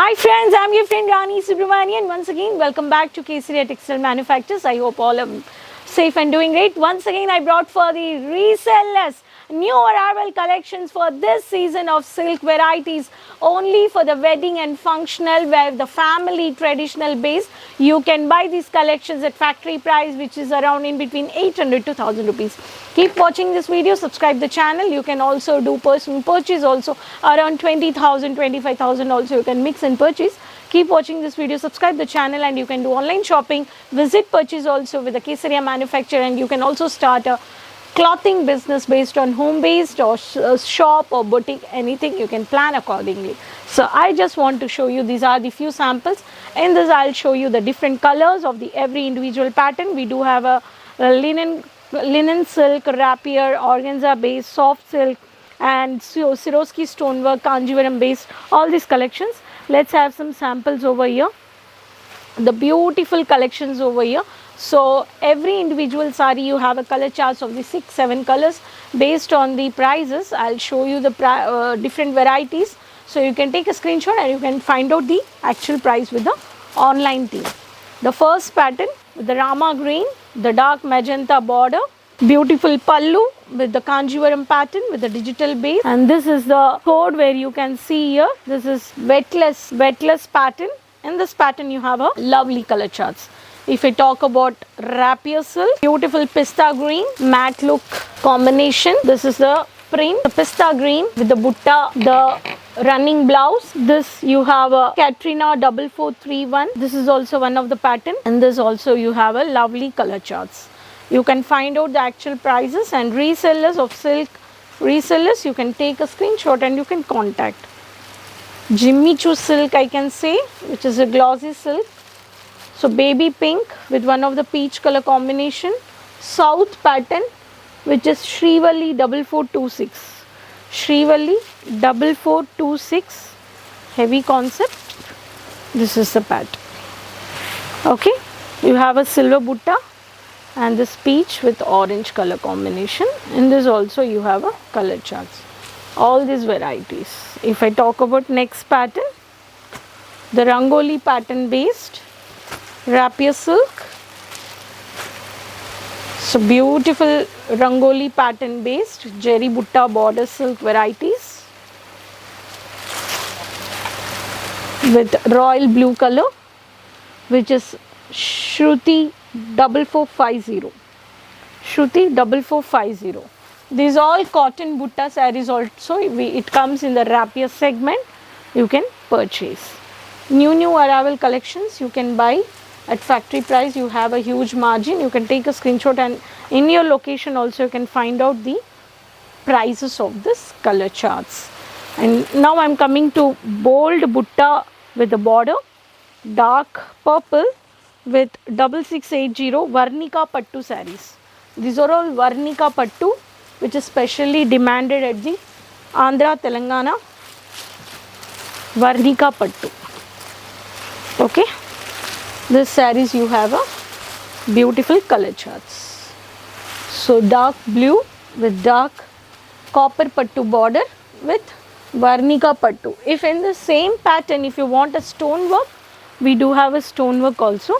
Hi friends, I'm your friend Rani Subramanian. Once again, welcome back to Kesaria Textile Manufacturers. I hope all are safe and doing great. Once again, I brought for the resellers new arrival collections for this season of silk varieties only for the wedding and functional where the family traditional base. You can buy these collections at factory price, which is around in between 800 to 1000 rupees. Keep watching this video, subscribe the channel. You can also do personal purchase also around 20,000, 25,000 also you can mix and purchase. Keep watching this video, subscribe the channel, and you can do online shopping, visit purchase also with the Kesaria manufacturer, and you can also start a clothing business based on home based or shop or boutique, anything you can plan accordingly. So I just want to show you, these are the few samples. In this I'll show you the different colors of the every individual pattern. We do have a linen silk, rapier, organza base, soft silk, and Swarovski stonework, Kanjivaram base, all these collections. Let's have some samples over here. The beautiful collections over here. So every individual sari you have a color charts of the 6-7 colors based on the prices. I'll show you the different varieties, so you can take a screenshot and you can find out the actual price with the online team. The first pattern with the Rama green, the dark magenta border, beautiful pallu with the Kanjivaram pattern with the digital base, and this is the code where you can see here. This is wetless pattern. In this pattern you have a lovely color charts. If I talk about rapier silk, beautiful pista green, matte look combination. This is the print, the pista green with the butta, the running blouse. This you have a Katrina 4431. This is also one of the pattern, and this also you have a lovely color charts. You can find out the actual prices, and resellers of silk, resellers you can take a screenshot and you can contact. Jimmy Choo silk I can say, which is a glossy silk. So baby pink with one of the peach color combination. South pattern, which is Srivalli 4426. Srivalli 4426, heavy concept. This is the pattern. Okay, you have a silver butta and this peach with orange color combination. In this also you have a color charts. All these varieties. If I talk about next pattern, the Rangoli pattern based rapier silk. So beautiful Rangoli pattern based Zari Butta border silk varieties with royal blue color, which is Shruti 4450. Shruti 4450. These all cotton Butta sarees also. It comes in the rapier segment. You can purchase. New arrival collections you can buy at factory price. You have a huge margin. You can take a screenshot, and in your location also you can find out the prices of this color charts. And now I'm coming to bold butta with the border, dark purple with 6680 Varnika Pattu sarees. These are all Varnika Pattu, which is specially demanded at the Andhra Telangana. Varnika Pattu. Okay, this sarees you have a beautiful color charts. So dark blue with dark copper pattu border with Varnika Pattu. If in the same pattern, if you want a stone work, we do have a stone work also.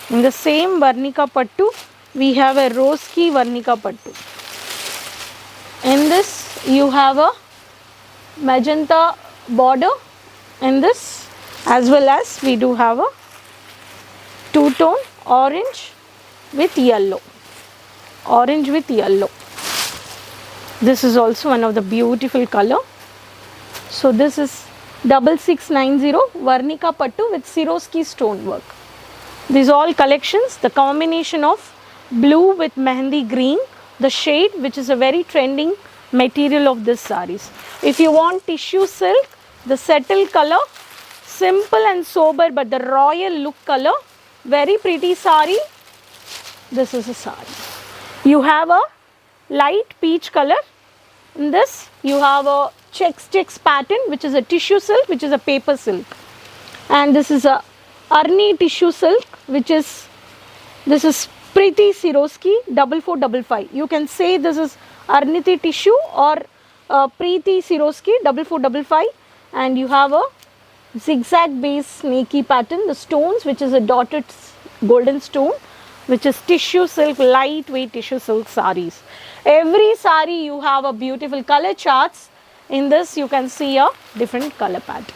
In the same Varnika Pattu, we have a rose key Varnika Pattu. In this you have a magenta border in this, as well as we do have a two-tone orange with yellow. Orange with yellow. This is also one of the beautiful color. So this is 6690 Varnika Pattu with Swarovski stonework. These all collections, the combination of blue with mehendi green, the shade, which is a very trending material of this sarees. If you want tissue silk, the settle color, simple and sober but the royal look color, very pretty saree. This is a saree. You have a light peach color. In this you have a checks pattern, which is a tissue silk, which is a paper silk, and this is a Arni tissue silk, which is, this is Preeti Swarovski 4455. You can say this is Arniti tissue or Preeti Swarovski 4455, and you have a zigzag base snaky pattern. The stones, which is a dotted golden stone, which is tissue silk, lightweight tissue silk sarees. Every saree you have a beautiful color charts. In this you can see a different color pattern.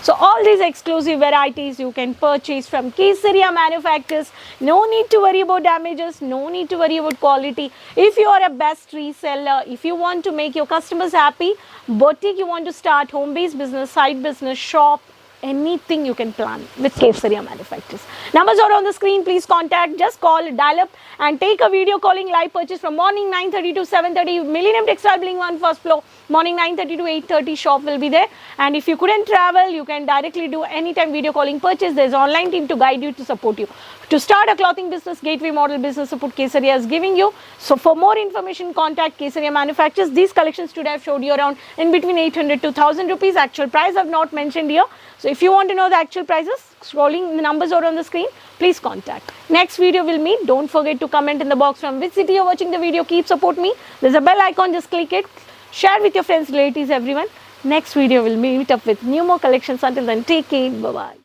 So all these exclusive varieties you can purchase from Kesaria manufacturers. No need to worry about damages, no need to worry about quality. If you are a best reseller, if you want to make your customers happy, boutique you want to start, home-based business, side business, shop, anything you can plan with Kesaria manufacturers. Numbers are on the screen. Please contact, just call, dial up and take a video calling live purchase from morning 9:30 to 7:30. Millennium Textile Building 1 first floor. Morning 9:30 to 8:30 shop will be there. And if you couldn't travel, you can directly do anytime video calling purchase. There's online team to guide you, to support you. To start a clothing business, gateway model business support Kesaria is giving you. So for more information, contact Kesaria manufacturers. These collections today I've showed you around in between 800 to 1000 rupees. Actual price I've not mentioned here. So if you want to know the actual prices, scrolling the numbers are on the screen, please contact. Next video we'll meet. Don't forget to comment in the box from which city you're watching the video. Keep support me. There's a bell icon, just click it. Share with your friends, relatives, everyone. Next video we'll meet up with new more collections. Until then, take care. Bye-bye.